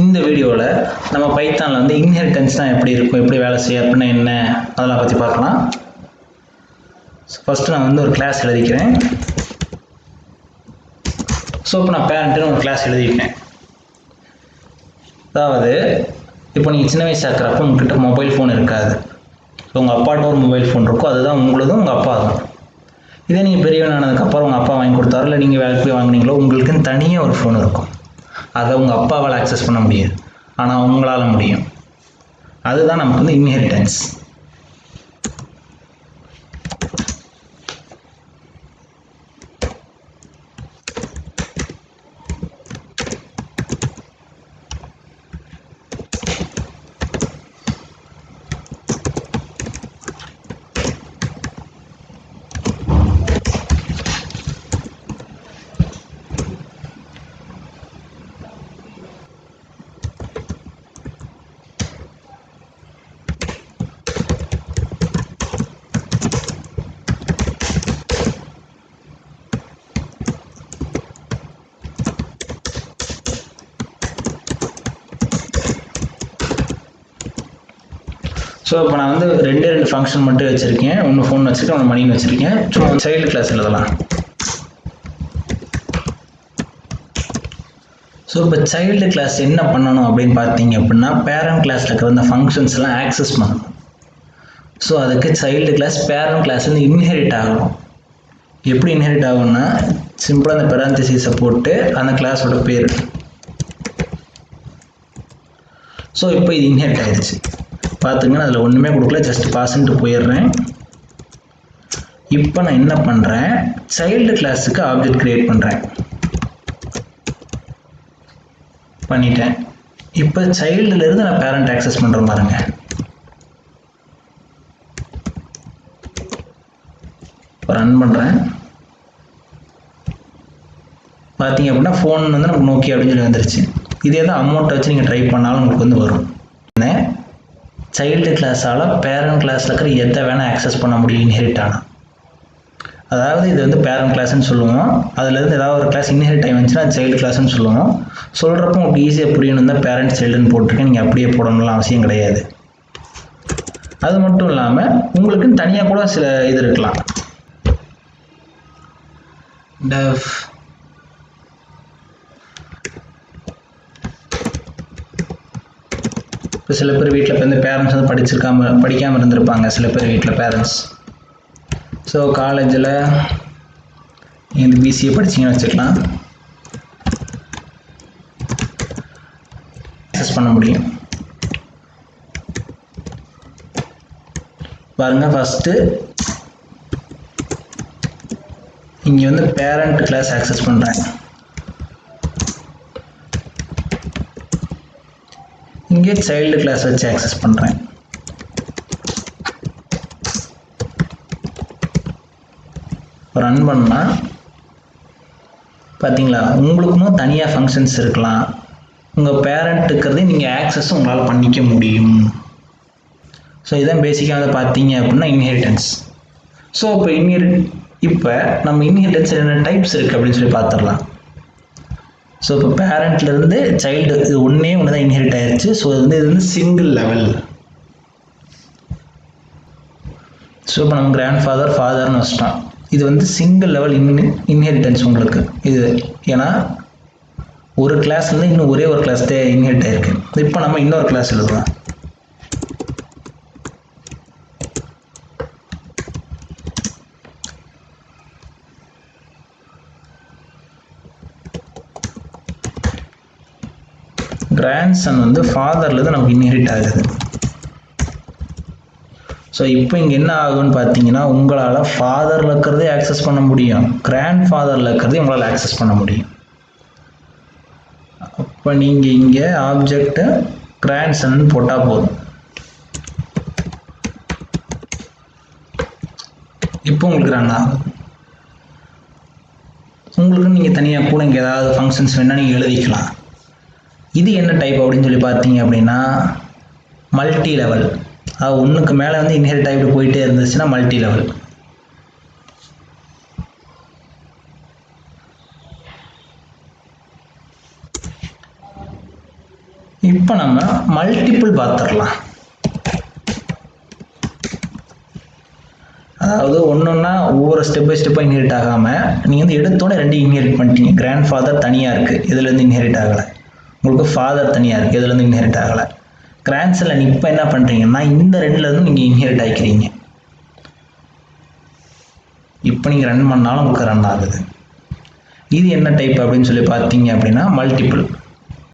இந்த வீடியோவில் நம்ம பைத்தானில் வந்து இன்ஹெரிட்டன்ஸ்னால் எப்படி இருக்கும், எப்படி வேலை செய்ய அப்படின்னா என்ன, அதெல்லாம் பற்றி பார்க்கலாம். ஃபஸ்ட்டு நான் வந்து ஒரு கிளாஸ் எழுதிக்கிறேன். ஸோ இப்போ நான் பேரண்ட்டுன்னு ஒரு கிளாஸ் எழுதிக்கிறேன். அதாவது இப்போ நீங்கள் சின்ன வயசாக இருக்கிறப்ப உங்கள்கிட்ட மொபைல் ஃபோன் இருக்காது. ஸோ உங்கள் அப்பாட்ட ஒரு மொபைல் ஃபோன் இருக்கும், அதுதான் உங்களதும் உங்கள் அப்பா தான். இதே நீங்கள் பெரியவனானதுக்கப்புறம் உங்கள் அப்பா வாங்கி கொடுத்தாரோ இல்லை நீங்கள் வேலைக்கு போய் வாங்கினீங்களோ உங்களுக்குன்னு தனியாக ஒரு ஃபோன் இருக்கும். அதை உங்கள் அப்பாவால் ஆக்சஸ் பண்ண முடியாது, ஆனால் உங்களால் முடியும். அதுதான் நமக்கு வந்து இன்ஹெரிட்டன்ஸ். ஸோ இப்போ நான் வந்து ரெண்டு ஃபங்க்ஷன் மட்டும் வச்சுருக்கேன். ஒன்று ஃபோன் வச்சுருக்கேன், ஒன்று மணின்னு வச்சுருக்கேன். ஸோ சைல்டு கிளாஸ் எழுதலாம். ஸோ இப்போ சைல்டு கிளாஸ் என்ன பண்ணணும் அப்படின்னு பார்த்தீங்க அப்படின்னா, பேரண்ட் கிளாஸில் இருக்கிற அந்த ஃபங்க்ஷன்ஸ்லாம் ஆக்சஸ் பண்ணணும். ஸோ அதுக்கு சைல்டு கிளாஸ் பேரண்ட் கிளாஸ்லேருந்து இன்ஹெரிட் ஆகணும். எப்படி இன்ஹெரிட் ஆகும்னா, சிம்பிளாக அந்த பெராந்தசிஸை போட்டு அந்த கிளாஸோட பேர். ஸோ இப்போ இது இன்ஹெரிட் ஆயிடுச்சு. பார்த்துங்க, அதில் ஒன்றுமே கொடுக்கல, ஜஸ்ட் பாஸ்ன்ட்டு போயிடுறேன். இப்போ நான் என்ன பண்ணுறேன், சைல்டு கிளாஸுக்கு ஆப்ஜெக்ட் கிரியேட் பண்ணுறேன். பண்ணிட்டேன். இப்போ சைல்டுலேருந்து நான் பேரண்ட் ஆக்சஸ் பண்ணுறேன் பாருங்க. ரன் பண்ணுறேன். பார்த்தீங்க அப்படின்னா ஃபோன் வந்து நமக்கு நோக்கி அப்படின்னு சொல்லி வந்துருச்சு. இதே தான் அமௌண்ட்டை வச்சு நீங்கள் ட்ரை பண்ணாலும் உங்களுக்கு வந்து வரும். சைல்டு கிளாஸால் பேரண்ட் கிளாஸில் இருக்கிற எதை வேணால் ஆக்சஸ் பண்ண முடியும் இன்ஹெரிட் ஆனால். அதாவது இது வந்து பேரண்ட் கிளாஸ்ன்னு சொல்லுவோம். அதுலேருந்து ஏதாவது ஒரு கிளாஸ் இன்ஹெரிட் ஆகி வந்துச்சுன்னா அது சைல்டு கிளாஸ்ன்னு சொல்லுவோம். சொல்கிறப்போ உங்களுக்கு ஈஸியாக புரியணும் தான் பேரண்ட் சைல்டுன்னு போட்டிருக்கேன். நீங்கள் அப்படியே போடணும்லாம் அவசியம் கிடையாது. அது மட்டும் இல்லாமல் உங்களுக்குன்னு தனியாக கூட சில இது இருக்கலாம். டெஃப் இப்போ சில பேர் வீட்டில் இப்போ இந்த பேரண்ட்ஸ் வந்து படிக்காமல் இருந்திருப்பாங்க. சில பேர் வீட்டில் பேரண்ட்ஸ். ஸோ காலேஜில் இந்த பிசிஏ படிச்சிங்கன்னு வச்சுக்கலாம், ஆக்சஸ் பண்ண முடியும். பாருங்கள், ஃபஸ்ட்டு இங்கே வந்து பேரண்ட் கிளாஸ் ஆக்சஸ் பண்ணுறேன். இங்கே சைல்டு கிளாஸ் வச்சு ஆக்சஸ் பண்ணுறேன். ரன் பண்ணால் பார்த்தீங்களா, உங்களுக்கும் தனியாக ஃபங்க்ஷன்ஸ் இருக்கலாம். உங்கள் பேரண்ட் இருக்கிறதே நீங்கள் ஆக்சஸ் உங்களால் பண்ணிக்க முடியும். ஸோ இதான் பேசிக்காக வந்து பார்த்தீங்க அப்படின்னா இன்ஹெரிட்டன்ஸ். ஸோ இப்போ நம்ம இன்ஹெரிட்டன்ஸ் என்னென்ன டைப்ஸ் இருக்குது அப்படின்னு சொல்லி பார்த்துடலாம். ஸோ இப்போ பேரண்ட்லேருந்து சைல்டு இது ஒன்றே ஒன்று தான் இன்ஹெரிட் ஆயிடுச்சு. ஸோ இது வந்து சிங்கிள் லெவல். ஸோ இப்போ நம்ம கிராண்ட் ஃபாதர்னு வச்சிட்டோம். இது வந்து சிங்கிள் லெவல் இன்ஹெரிட்டன்ஸ் உங்களுக்கு இது. ஏன்னா ஒரு கிளாஸ்லேருந்து இன்னும் ஒரே ஒரு கிளாஸ் தான் இன்ஹெரிட் ஆயிருக்கு. இப்போ நம்ம இன்னொரு கிளாஸ் எழுதலாம். கிராண்ட்சன் வந்து ஃபாதர்லேருந்து நமக்கு இன்ஹெரிட் ஆகுது. ஸோ இப்போ இங்கே என்ன ஆகும்னு பார்த்தீங்கன்னா, உங்களால் ஃபாதரில் இருக்கிறதே ஆக்சஸ் பண்ண முடியும், கிராண்ட் ஃபாதரில் இருக்கிறதே உங்களால் ஆக்சஸ் பண்ண முடியும். அப்போ நீங்கள் இங்கே ஆப்ஜெக்ட்டு கிராண்ட்சன்னு போட்டால் போதும். இப்போ உங்களுக்கு ரன் ஆகும். உங்களுக்கு நீங்கள் தனியாக கூட இங்கே ஏதாவது ஃபங்க்ஷன்ஸ் வேணால் நீங்கள் எழுதிக்கலாம். இது என்ன டைப் அப்படின்னு சொல்லி பார்த்தீங்க அப்படின்னா, மல்டி லெவல். அது ஒன்றுக்கு மேலே வந்து இன்ஹெரிட் ஆகிட்டு போயிட்டே இருந்துச்சுன்னா மல்டி லெவல். இப்போ நம்ம மல்டிபிள் பார்த்துடலாம். அதாவது ஒன்றொன்னா ஒவ்வொரு ஸ்டெப் பை ஸ்டெப்பாக இன்ஹெரிட் ஆகாமல் நீங்கள் எடுத்தோடனே 2 இன்ஹெரிட் பண்ணிட்டீங்க. கிராண்ட் ஃபாதர் தனியாக இருக்குது, இதுலேருந்து இன்ஹெரிட் ஆகலை. உங்களுக்கு ஃபாதர் தனியாக இருக்குது, இதுலேருந்து இன்ஹெரிட் ஆகலை. கிராண்ட் சன்ல இப்போ என்ன பண்ணுறீங்கன்னா இந்த 2லேருந்து நீங்கள் இன்ஹெரிட் ஆகிக்கிறீங்க. இப்போ நீங்கள் ரன் பண்ணாலும் உங்களுக்கு ரன் ஆகுது. இது என்ன டைப் அப்படின்னு சொல்லி பார்த்தீங்க அப்படின்னா மல்டிபிள்.